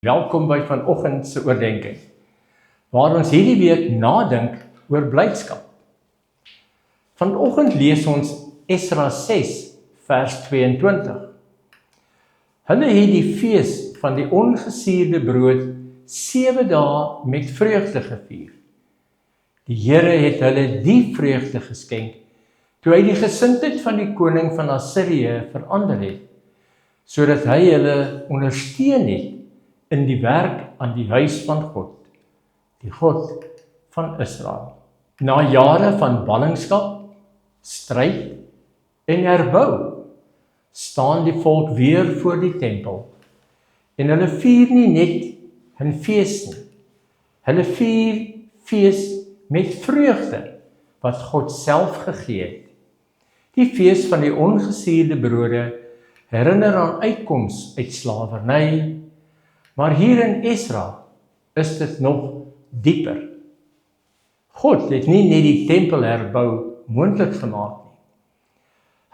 Welkom by vanoggend se oordeenking, waar ons hierdie week nadink oor blydskap. Vanoggend lees ons Esra 6 vers 22. Hulle het die fees van die ongesuurde brood 7 dae met vreugde gevier. Die Here het hulle die vreugde geskenk, toe hy die gesindheid van die koning van Assirië verander het, sodat hy hulle ondersteun het in die werk aan die huis van God, die God van Israel. Na jare van ballingskap, stryd en herbou, staan die volk weer voor die tempel, en hulle vier nie net 'n fees nie, hulle vier fees met vreugde, wat God self gegee het. Die fees van die ongesuurde brode herinner aan uitkoms uit slawerny, maar hier in Esra is dit nog dieper. God het nie net die tempel herbou moontlik gemaak nie.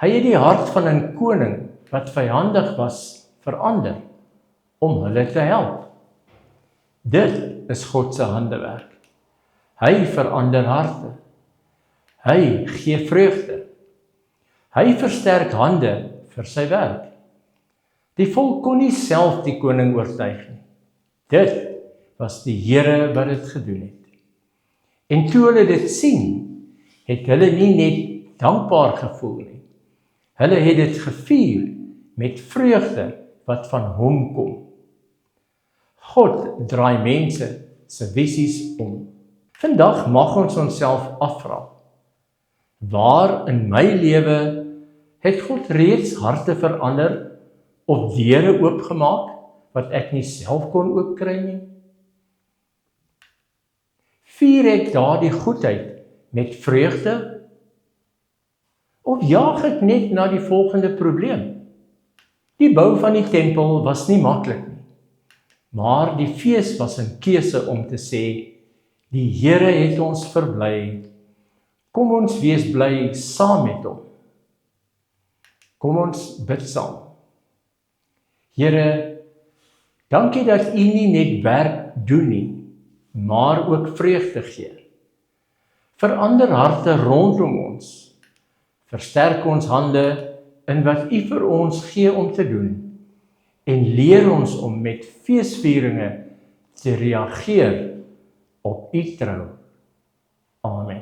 Hy het die hart van 'n koning wat vyandig was verander om hulle te help. Dit is God se handewerk. Hy verander harte. Hy gee vreugde. Hy versterk hande vir sy werk. Die volk kon nie self die koning oortuig nie. Dit was die Here wat dit gedoen het. En toe hulle dit sien, het hulle nie net dankbaar gevoel nie. Hulle het dit gevier met vreugde wat van hom kom. God draai mense se visies om. Vandag mag ons onsself afvra, waar in my lewe het God reeds harte verander of deure oopgemaak wat ek nie self kon oopkry nie? Vier ek daardie goedheid met vreugde? Of jaag ek net na die volgende probleem? Die bou van die tempel was nie maklik nie, maar die fees was 'n keuse om te sê, die Here het ons verbly, kom ons wees bly saam met hom. Kom ons bid saam. Here, dankie dat U nie net werk doen nie, maar ook vreugde gee. Verander harte rondom ons. Versterk ons hande in wat U vir ons gee om te doen. En leer ons om met feesvieringe te reageer op U trou. Amen.